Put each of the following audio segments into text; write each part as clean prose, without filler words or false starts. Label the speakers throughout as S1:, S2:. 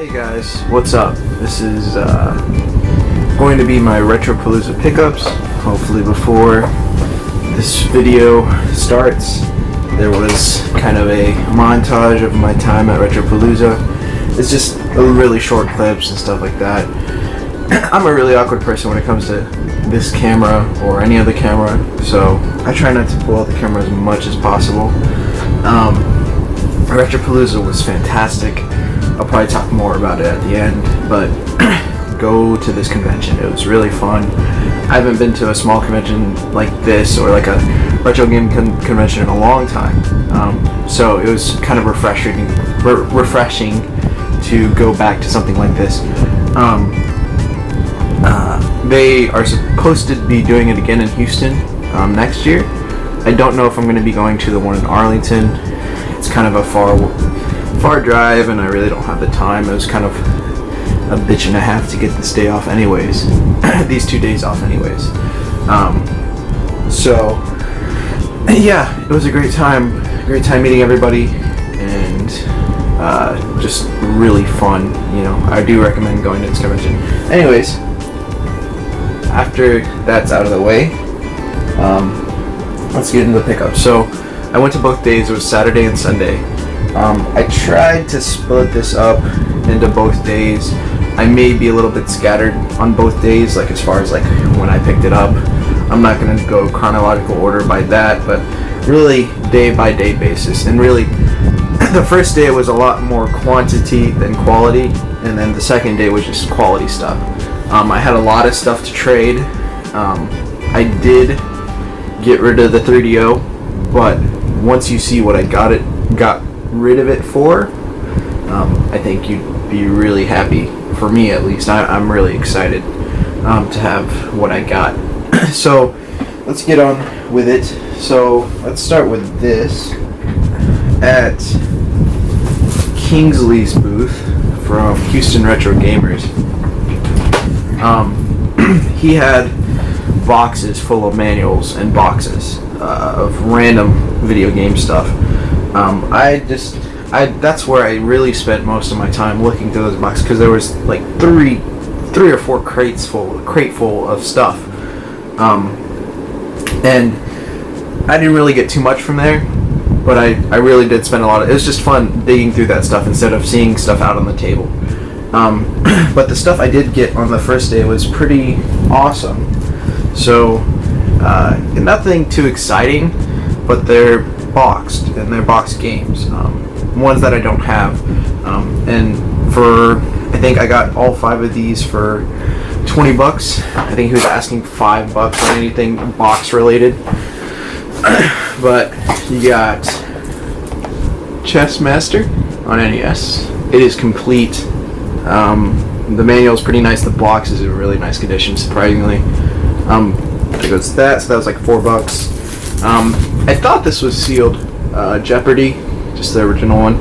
S1: Hey guys, what's up? This is going to be my Retropalooza pickups. Hopefully before this video starts, there was kind of a montage of my time at Retropalooza. It's just really short clips and stuff like that. I'm a really awkward person when it comes to this camera or any other camera, so I try not to pull out the camera as much as possible. Retropalooza was fantastic. I'll probably talk more about it at the end, but go to this convention. It was really fun. I haven't been to a small convention like this or like a retro game convention in a long time, so it was kind of refreshing to go back to something like this. They are supposed to be doing it again in Houston next year. I don't know if I'm going to be going to the one in Arlington. It's kind of a far drive, and I really don't have the time. It was kind of a bitch and a half to get this day off anyways. These 2 days off anyways. So yeah, it was a great time meeting everybody, and just really fun. You know, I do recommend going to this convention. Anyways, after that's out of the way, let's get into the pickup. So I went to both days. It was Saturday and Sunday. I tried to split this up into both days. I may be a little bit scattered on both days, like as far as like when I picked it up. I'm not going to go chronological order by that, but really day by day basis. And really, the first day was a lot more quantity than quality, and then the second day was just quality stuff. I had a lot of stuff to trade. I did get rid of the 3DO, but once you see what I got rid of it for, I think you'd be really happy. For me at least, I'm really excited to have what I got. So let's get on with it. So let's start with this. At Kingsley's booth from Houston Retro Gamers, he had boxes full of manuals and boxes of random video game stuff. That's where I really spent most of my time looking through those boxes, because there was like three or four crate full of stuff, and I didn't really get too much from there, but I really did spend a lot of. It was just fun digging through that stuff instead of seeing stuff out on the table. But the stuff I did get on the first day was pretty awesome. So nothing too exciting, but they're boxed, and they're boxed games, ones that I don't have, and I think I got all 5 of these for $20. I think he was asking $5 on anything box related. But you got Chess Master on NES. It is complete. The manual is pretty nice. The box is in really nice condition, surprisingly. There goes that. So that was like $4. I thought this was sealed Jeopardy, just the original one,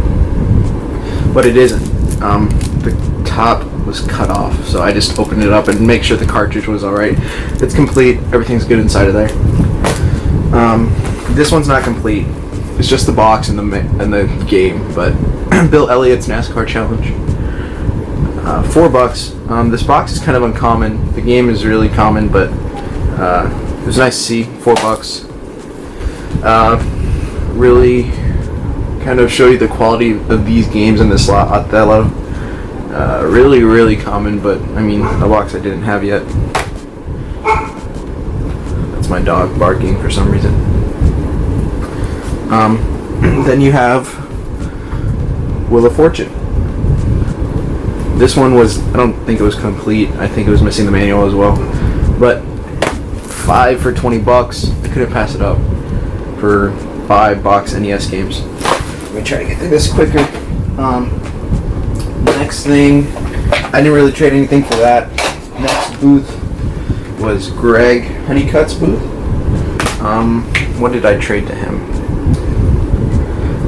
S1: but it isn't. The top was cut off, so I just opened it up and make sure the cartridge was alright. It's complete. Everything's good inside of there. This one's not complete. It's just the box and the game. But Bill Elliott's NASCAR Challenge. $4. This box is kind of uncommon. The game is really common, but it was nice to see. $4. Really kind of show you the quality of these games in this lot. Othello, really common, but I mean, a box I didn't have yet. That's my dog barking for some reason. Then you have Wheel of Fortune. This one was, I don't think it was complete. I think it was missing the manual as well, but 5 for $20. I couldn't pass it up for 5 box NES games. Let me try to get through this quicker. Next thing, I didn't really trade anything for that. Next booth was Greg Honeycutt's booth. What did I trade to him?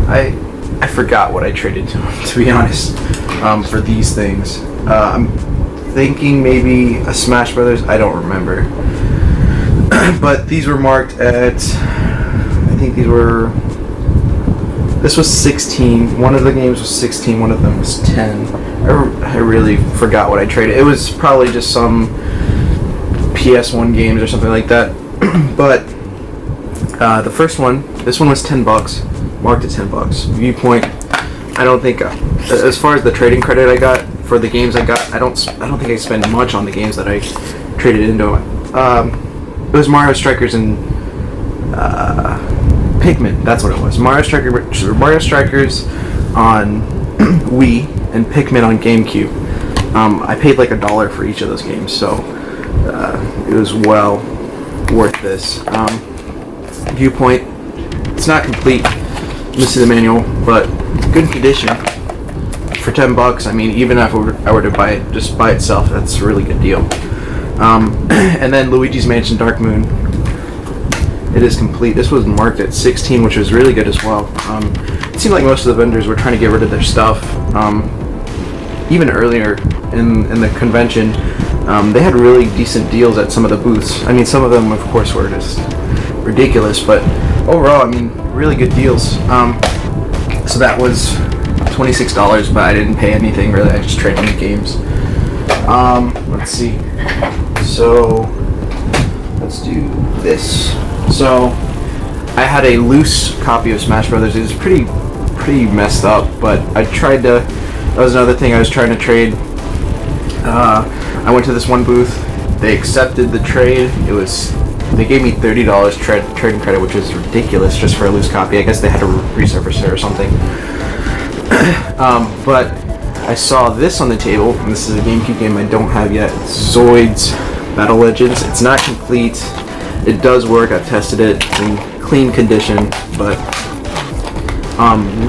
S1: I forgot what I traded to him, to be honest, for these things. I'm thinking maybe a Smash Brothers. I don't remember. But these were marked at, I think this was 16. One of the games was 16, one of them was 10. I really forgot what I traded. It was probably just some PS1 games or something like that. But the first one, this one was $10, marked at $10. Viewpoint. I don't think, as far as the trading credit I got for the games I got, I don't think I spent much on the games that I traded into. It was Mario Strikers and Pikmin. That's what it was. Mario Strikers on Wii and Pikmin on GameCube. I paid like $1 for each of those games, so it was well worth this. Viewpoint. It's not complete. Missing the manual, but good condition for $10. I mean, even if I were to buy it just by itself, that's a really good deal. And then Luigi's Mansion Dark Moon. It is complete. This was marked at 16, which was really good as well. It seemed like most of the vendors were trying to get rid of their stuff. Even earlier in the convention, they had really decent deals at some of the booths. I mean, some of them, of course, were just ridiculous, but overall, I mean, really good deals. So that was $26, but I didn't pay anything really. I just traded the games. Let's see. So let's do this. So I had a loose copy of Smash Brothers. It was pretty messed up, but I tried to. That was another thing I was trying to trade. I went to this one booth. They accepted the trade. They gave me $30 trading credit, which was ridiculous just for a loose copy. I guess they had to resurface it or something. But I saw this on the table, and this is a GameCube game I don't have yet. It's Zoids Battle Legends. It's not complete. It does work. I've tested it. It's in clean condition, but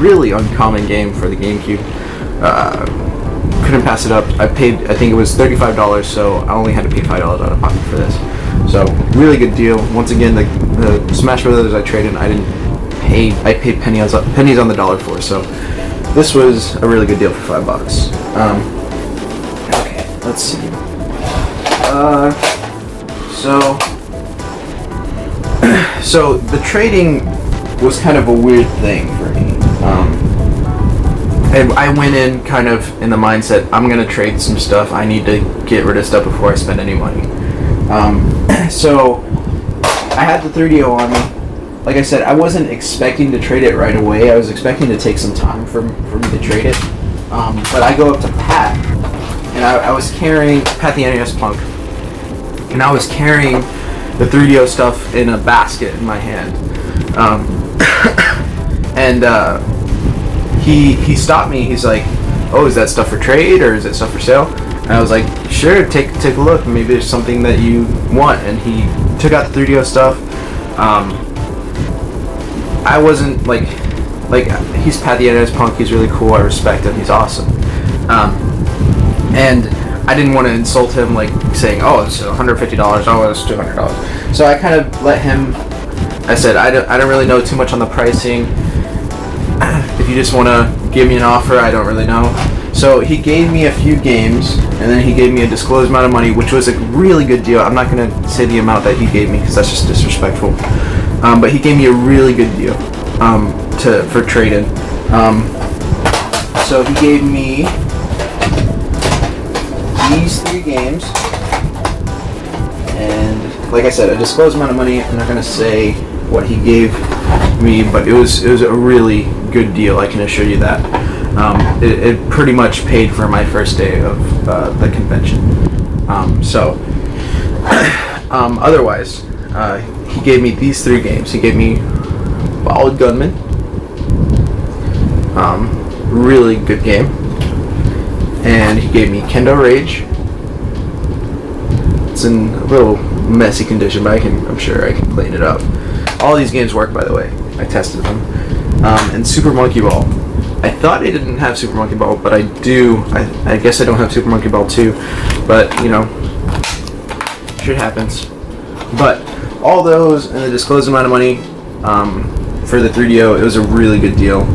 S1: really uncommon game for the GameCube. Couldn't pass it up. I think it was $35, so I only had to pay $5 out of pocket for this. So really good deal. Once again, the Smash Brothers I traded, I paid pennies on the dollar for. So this was a really good deal for $5. Okay, let's see. So the trading was kind of a weird thing for me. And I went in kind of in the mindset, I'm gonna trade some stuff. I need to get rid of stuff before I spend any money. So I had the 3DO on me. Like I said, I wasn't expecting to trade it right away. I was expecting to take some time for me to trade it. But I go up to Pat, and I was carrying Pat the NES Punk, and I was carrying the 3DO stuff in a basket in my hand. He stopped me. He's like, "Oh, is that stuff for trade or is it stuff for sale?" And I was like, "Sure, take a look. Maybe there's something that you want." And he took out the 3DO stuff. I wasn't like he's Pat the NES Punk. He's really cool. I respect him. He's awesome. And I didn't want to insult him, like saying, "Oh, it's $150. Oh, it's $200." So I kind of let him. I said, "I don't really know too much on the pricing. If you just want to give me an offer, I don't really know." So he gave me a few games, and then he gave me a disclosed amount of money, which was a really good deal. I'm not going to say the amount that he gave me because that's just disrespectful. But he gave me a really good deal for trade-in. So he gave me these 3 games, and like I said, a disclosed amount of money. I'm not going to say what he gave me, but it was a really good deal. I can assure you that. It pretty much paid for my first day of the convention. Otherwise, he gave me these 3 games. He gave me Ballad Gunman, really good game, and he gave me Kendo Rage. It's in a little messy condition, but I'm sure I can clean it up. All these games work, by the way. I tested them. And Super Monkey Ball. I thought I didn't have Super Monkey Ball, but I do. I guess I don't have Super Monkey Ball 2, but you know, shit happens. But all those and the disclosed amount of money for the 3DO, it was a really good deal.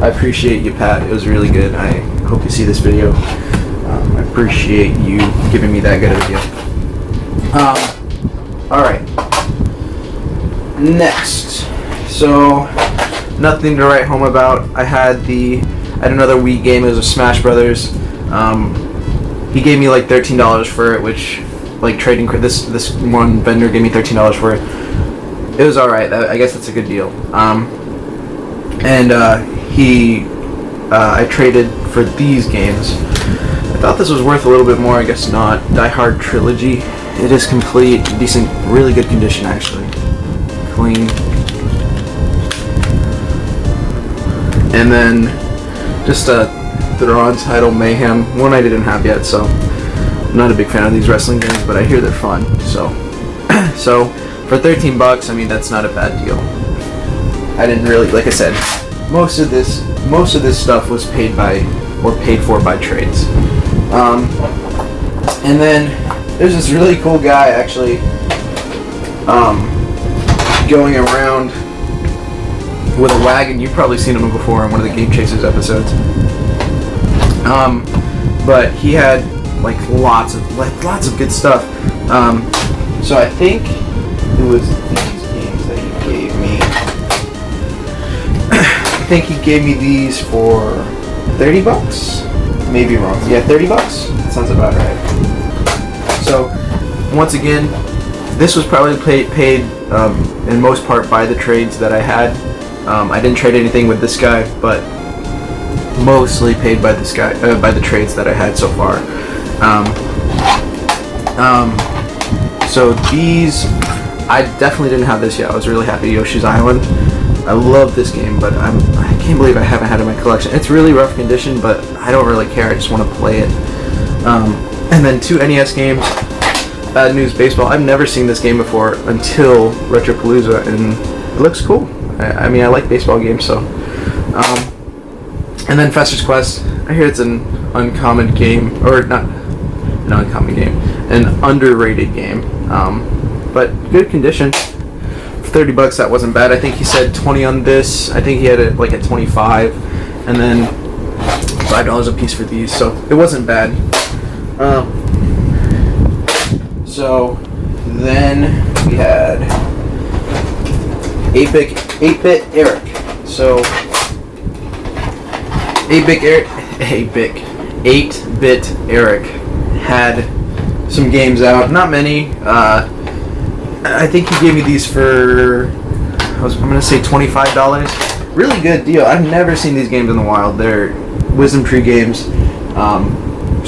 S1: I appreciate you, Pat. It was really good. I hope you see this video. I appreciate you giving me that good of a deal. Alright. Next. So, nothing to write home about. I I had another Wii game. It was a Smash Brothers. He gave me like $13 for it, which like trading this one vendor gave me $13 for it. It was all right. I guess that's a good deal. I traded for these games. I thought this was worth a little bit more. I guess not. Die Hard Trilogy. It is complete, decent, really good condition actually. Clean. And then just the Thrawn title Mayhem, one I didn't have yet, so I'm not a big fan of these wrestling games, but I hear they're fun. So for $13, I mean that's not a bad deal. I didn't really, like I said, most of this stuff was paid for by trades. And then there's this really cool guy actually going around with a wagon. You've probably seen him before in one of the Game Chasers episodes. But he had like lots of good stuff. So I think it was these games that he gave me. I think he gave me these for $30. Maybe wrong. Yeah, $30. That sounds about right. So once again, this was probably paid in most part by the trades that I had. I didn't trade anything with this guy, but mostly paid by this guy by the trades that I had so far. So these, I definitely didn't have this yet. I was really happy. Yoshi's Island. I love this game, but I can't believe I haven't had it in my collection. It's really rough condition, but I don't really care. I just want to play it. And then 2 NES games. Bad News Baseball. I've never seen this game before until Retropalooza, and it looks cool. I mean, I like baseball games, so. And then Fester's Quest. I hear it's an uncommon game, or not an uncommon game, an underrated game. But good condition. For $30, that wasn't bad. I think he said 20 on this. I think he had it like at 25, and then $5 a piece for these. So it wasn't bad. So then we had 8-bit Eric. So 8-bit Eric had some games out. Not many. I think he gave me these for, I'm gonna say $25. Really good deal. I've never seen these games in the wild. They're Wisdom Tree games.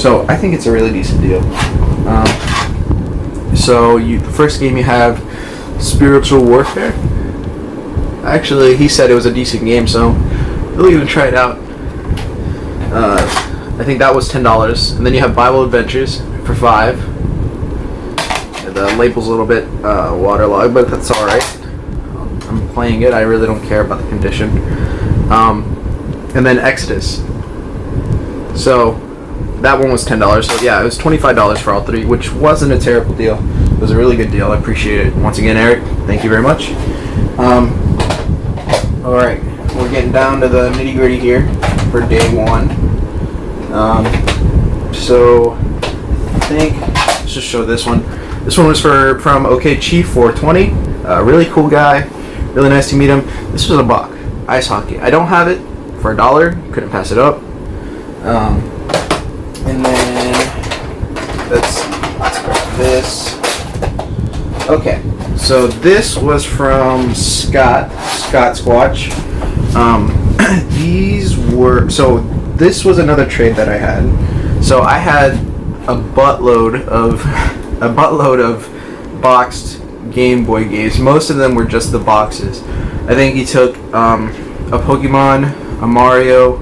S1: So I think it's a really decent deal. The first game you have Spiritual Warfare. Actually, he said it was a decent game, so really gonna try it out. I think that was $10, and then you have Bible Adventures for $5. The label's a little bit waterlogged, but that's all right. I'm playing it. I really don't care about the condition. And then Exodus. So that one was $10. So yeah, it was $25 for all 3, which wasn't a terrible deal. It was a really good deal. I appreciate it. Once again, Eric, thank you very much. All right, we're getting down to the nitty gritty here for day 1. So I think let's just show this one. This one was from OK Chief 420. Really cool guy. Really nice to meet him. This was a buck. Ice hockey. I don't have it for $1. Couldn't pass it up. And then let's grab this. Okay. So this was from Scott Squatch. This was another trade that I had. So I had a buttload of boxed Game Boy games. Most of them were just the boxes. I think he took a Pokemon, a Mario,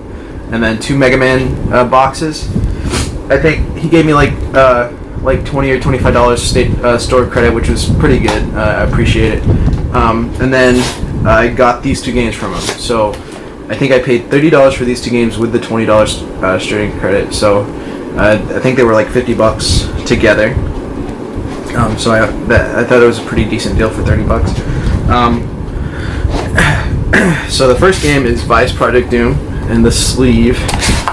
S1: and then 2 Mega Man boxes. I think he gave me like $20 or $25 store credit, which was pretty good. I appreciate it. And then I got these 2 games from him. So I think I paid $30 for these 2 games with the $20 streaming credit. So I think they were like $50 together. So I thought it was a pretty decent deal for $30. So the first game is Vice Project Doom, and the sleeve.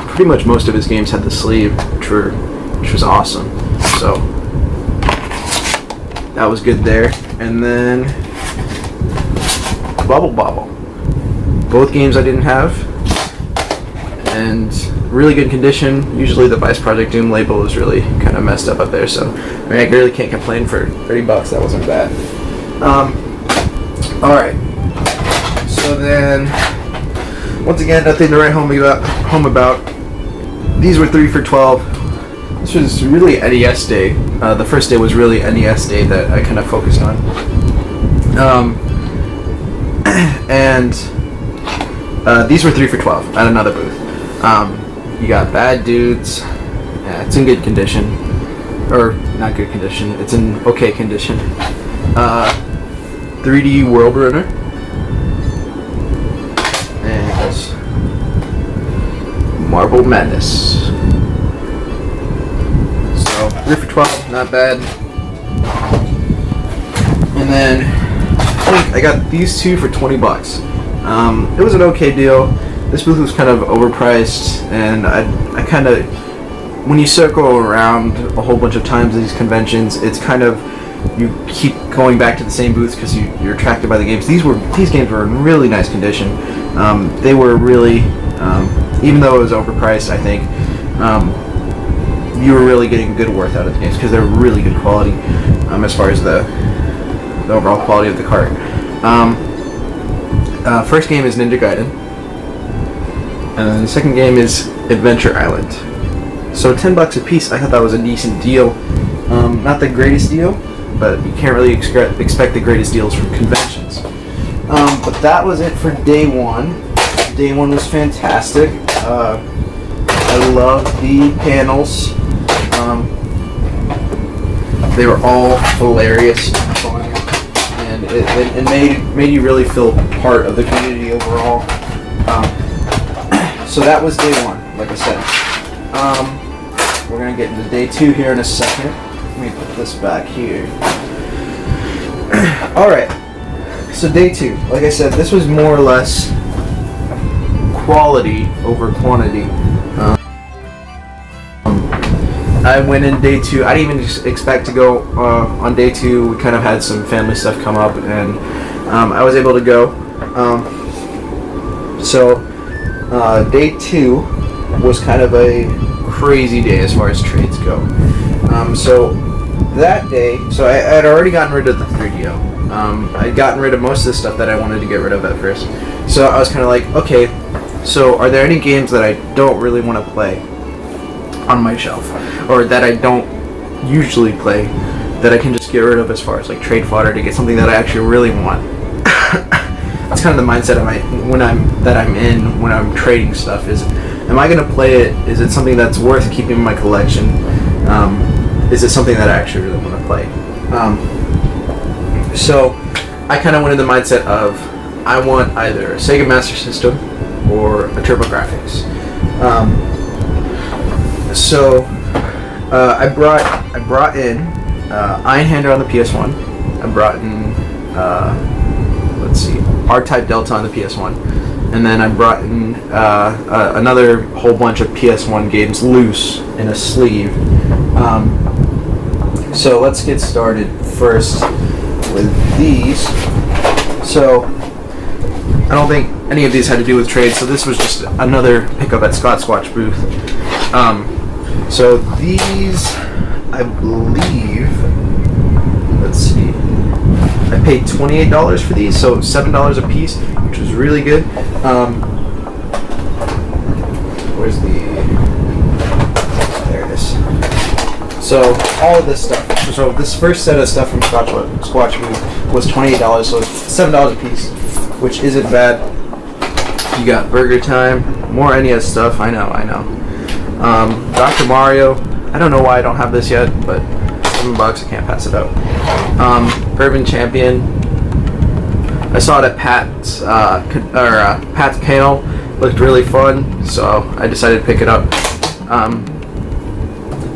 S1: Pretty much most of his games had the sleeve, which was awesome. So that was good there. And then Bubble Bobble. Both games I didn't have. and really good condition. Usually the Vice Project Doom label is really kind of messed up there, so I mean, I really can't complain for $30. That wasn't bad. All right. So then, once again, nothing to write home about. These were 3 for $12. This was really NES day. The first day was really NES day that I kind of focused on. And these were 3 for $12 at another booth. You got Bad Dudes. Yeah, it's in good condition, or not good condition. It's in okay condition. 3D World Runner. Marble Madness. So 3 for $12, not bad. And then I got these two for $20. It was an okay deal. This booth was kind of overpriced, and I kind of, when you circle around a whole bunch of times at these conventions, it's kind of, you keep going back to the same booths because you're attracted by the games. These games were in really nice condition. They were really, even though it was overpriced, I think you were really getting good worth out of the games because they're really good quality as far as the overall quality of the cart. First game is Ninja Gaiden, and then the second game is Adventure Island. So $10 a piece. I thought that was a decent deal. Not the greatest deal, but you can't really expect the greatest deals from conventions. But that was it for day one. Day one was fantastic. I loved the panels. They were all hilarious and fun, and it made you really feel part of the community overall. So that was day one, like I said. We're gonna get into day two here in a second. Let me put this back here. All right. So day two, like I said, this was more or less quality over quantity. I went in day two. I didn't even expect to go on day two. We kind of had some family stuff come up, and I was able to go. So day two was kind of a crazy day as far as trades go. So that day, so I had already gotten rid of the 3DO. I'd gotten rid of most of the stuff that I wanted to get rid of at first. So I was kind of like, okay, so are there any games that I don't really want to play on my shelf, or that I don't usually play, that I can just get rid of as far as like trade fodder to get something that I actually really want? That's kind of the mindset I'm in when I'm trading stuff. Is, am I going to play it? Is it something that's worth keeping in my collection? Is it something that I actually really want to play? So I kind of went in the mindset of, I want either a Sega Master System or a TurboGrafx. So I brought in Einhander on the PS1. I brought in let's see, R-Type Delta on the PS1, and then I brought in another whole bunch of PS1 games loose in a sleeve. So let's get started first with these. So I don't think any of these had to do with trade, so this was just another pickup at Scott Squatch booth. So these, I believe, let's see, I paid $28 for these, so $7 a piece, which was really good. Where's there it is. So all of this stuff, so this first set of stuff from Squatch booth was $28, so it's $7 a piece, which isn't bad. You got Burger Time, more NES stuff, I know. Dr. Mario, I don't know why I don't have this yet, but $7, I can't pass it up. Urban Champion, I saw it at Pat's panel, looked really fun, so I decided to pick it up.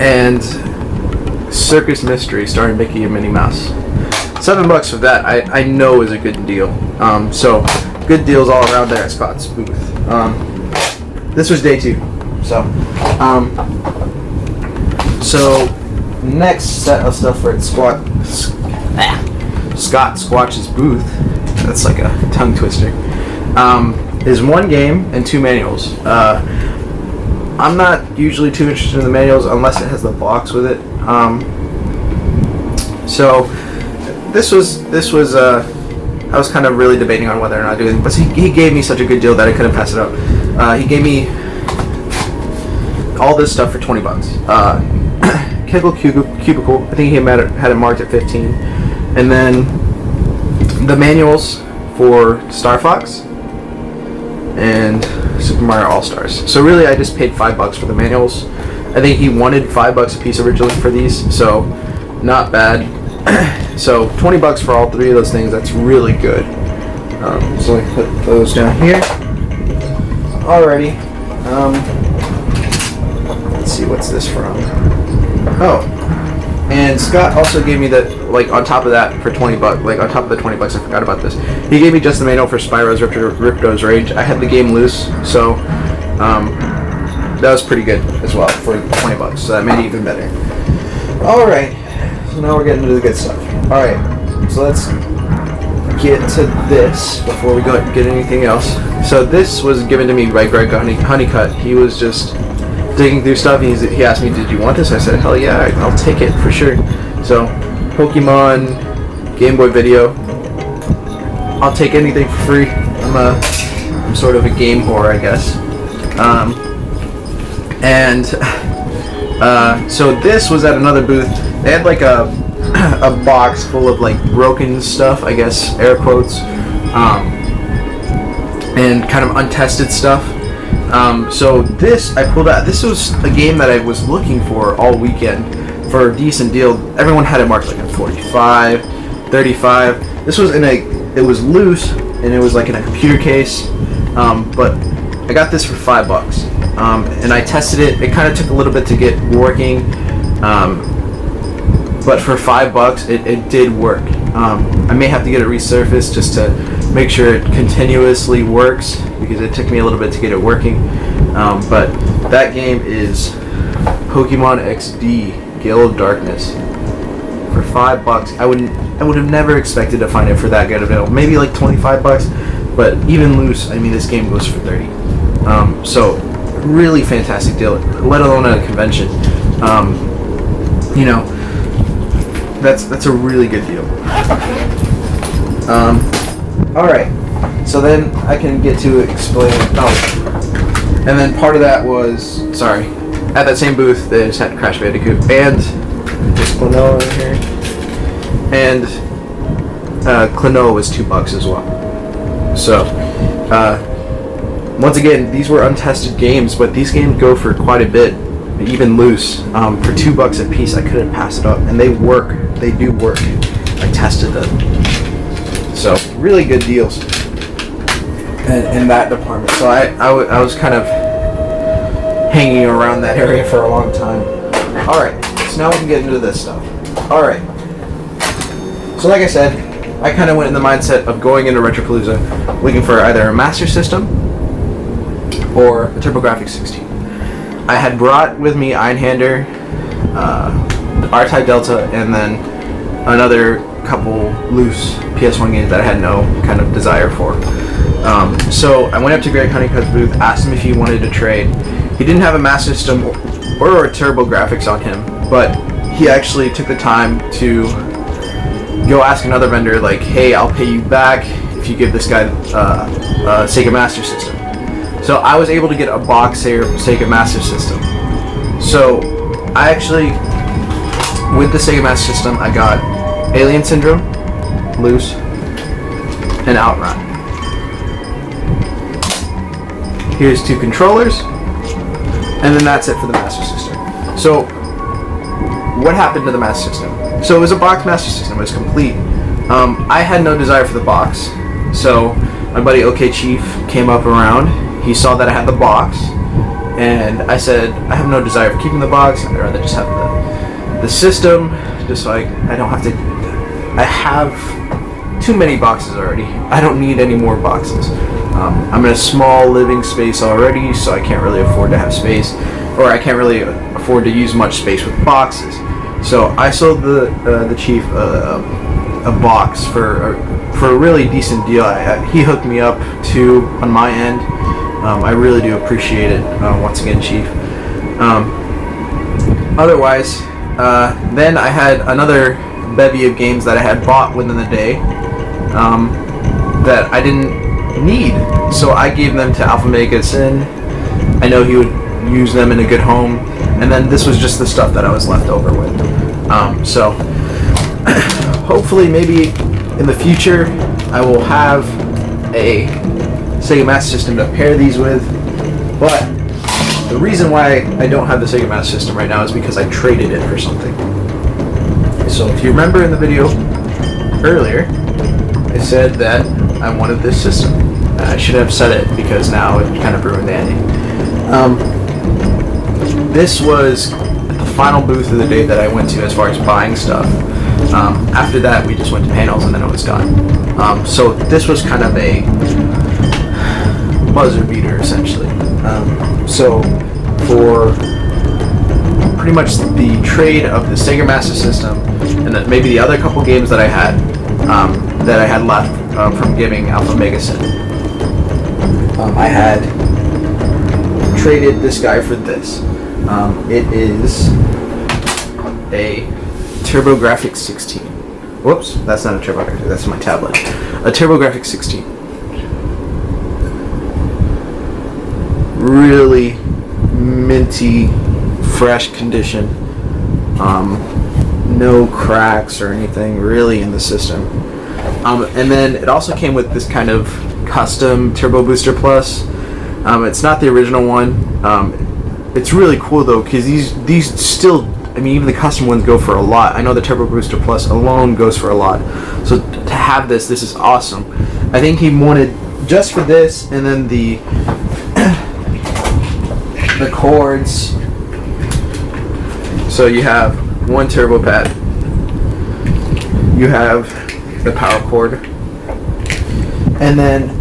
S1: And Circus Mystery starring Mickey and Minnie Mouse. $7 for that, I know is a good deal. So good deals all around there at Scott's booth. This was day two. So next set of stuff for Scott Squatch's booth, that's like a tongue twister, is one game and two manuals. I'm not usually too interested in the manuals unless it has the box with it. So this was I was kind of really debating on whether or not to do it, but he gave me such a good deal that I couldn't pass it up. He gave me all this stuff for $20. Kegel Cubicle, I think he had it marked at 15, and then the manuals for Star Fox and Super Mario All Stars. So really, I just paid $5 for the manuals. I think he wanted $5 a piece originally for these, so not bad. So $20 for all three of those things. That's really good. So I put those down here. Alrighty. Let's see, what's this from? Oh, and Scott also gave me the, like, on top of that for $20, like on top of the $20, I forgot about this. He gave me just the manual for Spyro's Ripto's Rage. I had the game loose, so that was pretty good as well for $20. So that made it even better. All right, so now we're getting into the good stuff. All right, so let's get to this before we go get anything else. So this was given to me by Greg Honeycutt. He was just digging through stuff. He asked me, "Did you want this?" I said, "Hell yeah, I'll take it for sure." So, Pokemon, Game Boy Video. I'll take anything for free. I'm sort of a game whore, I guess. So this was at another booth. They had like a box full of like broken stuff, I guess, air quotes, and kind of untested stuff. So this I pulled out. This was a game that I was looking for all weekend for a decent deal. Everyone had it marked like a 45, 35. This was it was loose and it was like in a computer case. But I got this for $5. And I tested it. It kind of took a little bit to get working. But for $5, it did work. I may have to get it resurfaced just to make sure it continuously works, because it took me a little bit to get it working. But that game is Pokemon XD Gale of Darkness for $5. I would have never expected to find it for that good of a deal. Maybe like $25, but even loose, I mean, this game goes for $30. So really fantastic deal, let alone at a convention. You know, that's a really good deal. All right, so then I can get to explain. Oh, and then part of that was, sorry, at that same booth they just had Crash Bandicoot and just Klonoa over here, and Klonoa was $2 as well. So once again, these were untested games, but these games go for quite a bit, even loose. For $2 a piece, I couldn't pass it up, and they work. They do work. I tested them. So really good deals in that department. So I was kind of hanging around that area for a long time. All right, so now we can get into this stuff. All right. So like I said, I kind of went in the mindset of going into Retropalooza looking for either a Master System or a TurboGrafx 16. I had brought with me Einhander, R-Type Delta, and then another couple loose PS1 games that I had no kind of desire for. So I went up to Greg Honeycutt's booth, asked him if he wanted to trade. He didn't have a Master System or a TurboGrafx on him, but he actually took the time to go ask another vendor, like, "Hey, I'll pay you back if you give this guy a Sega Master System." So I was able to get a box Sega Master System. So I actually, with the Sega Master System, I got Alien Syndrome, loose, and Outrun. Here's 2 controllers, and then that's it for the Master System. So what happened to the Master System? So it was a box Master System. It was complete. I had no desire for the box, so my buddy OK Chief came up around. He saw that I had the box, and I said, "I have no desire for keeping the box. I'd rather just have the system, just so I don't have to. I have too many boxes already. I don't need any more boxes. I'm in a small living space already, so I can't really afford to have space, or I can't really afford to use much space with boxes. So I sold the chief a box for a really decent deal. He hooked me up on my end, I really do appreciate it. Once again, Chief. Otherwise, then I had another bevy of games that I had bought within the day that I didn't need, so I gave them to Alpha Megasin. I know he would use them in a good home, and then this was just the stuff that I was left over with. So hopefully, maybe in the future, I will have a Sega Master System to pair these with, but the reason why I don't have the Sega Master System right now is because I traded it for something. So if you remember in the video earlier, I said that I wanted this system. I should have said it because now it kind of ruined the ending. This was the final booth of the day that I went to as far as buying stuff. After that, we just went to panels and then it was done. So this was kind of a buzzer beater, essentially. So for pretty much the trade of the Sega Master System and then maybe the other couple games that I had left from giving Alpha Megasin, I had traded this guy for this. It is a TurboGrafx 16. Whoops, that's not a TurboGrafx, that's my tablet. A TurboGrafx 16. Really minty, fresh condition. No cracks or anything really in the system. And then it also came with this kind of custom Turbo Booster Plus. It's not the original one. It's really cool though, because these still, I mean, even the custom ones go for a lot. I know the Turbo Booster Plus alone goes for a lot. So to have this is awesome. I think he wanted just for this, and then the the cords. So you have one turbo pad. You have the power cord, and then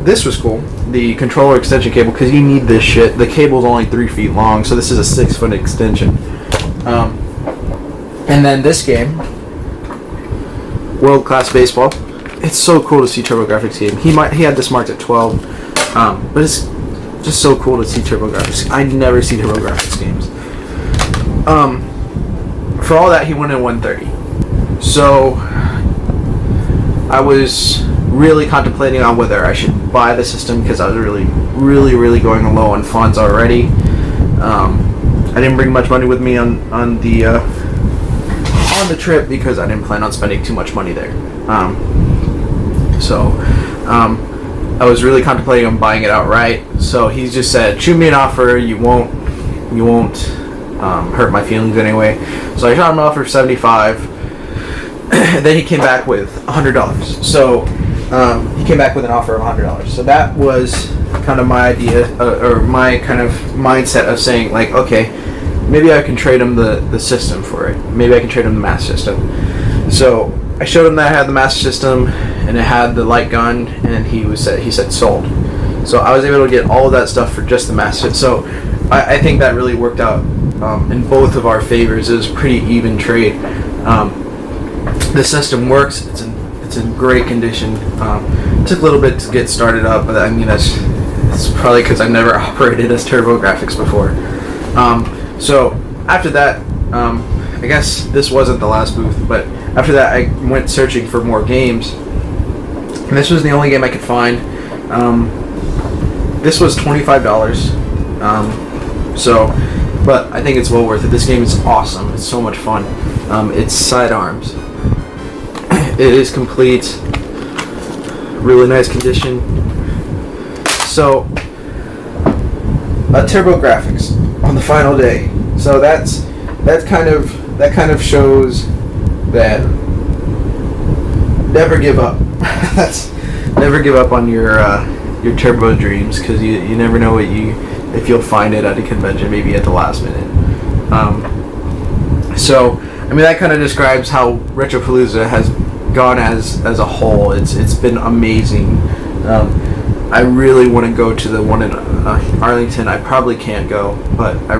S1: this was cool. The controller extension cable, because you need this shit. The cable's only 3 feet long, so this is a 6-foot extension. And then this game, World Class Baseball. It's so cool to see TurboGrafx game. He had this marked at 12, but it's just so cool to see TurboGrafx. I never see TurboGrafx games. For all that, he went in 130. So I was really contemplating on whether I should buy the system because I was really going low on funds already. I didn't bring much money with me on the trip because I didn't plan on spending too much money there. I was really contemplating on buying it outright. So he just said, "Shoot me an offer. You won't hurt my feelings anyway." So I shot him an offer of $75. Then he came back with $100. So he came back with an offer of $100. So that was kind of my idea, or my kind of mindset of saying, like, okay, maybe I can trade him the system for it. Maybe I can trade him the Master System. So I showed him that I had the Master System and it had the light gun, and he said sold. So I was able to get all of that stuff for just the Master System. So I think that really worked out in both of our favors. It was a pretty even trade. The system works. It's in great condition. It took a little bit to get started up, but I mean it's probably because I've never operated as TurboGrafx before. So after that, I guess this wasn't the last booth, but after that I went searching for more games, and this was the only game I could find. This was $25. But I think it's well worth it. This game is awesome. It's so much fun. It's Sidearms. It is complete, really nice condition. So, a TurboGrafx on the final day. So that kind of shows that never give up. That's never give up on your turbo dreams, because you never know if you'll find it at a convention, maybe at the last minute. So I mean, that kind of describes how Retropalooza has gone as a whole. It's been amazing. I really want to go to the one in Arlington. I probably can't go, but I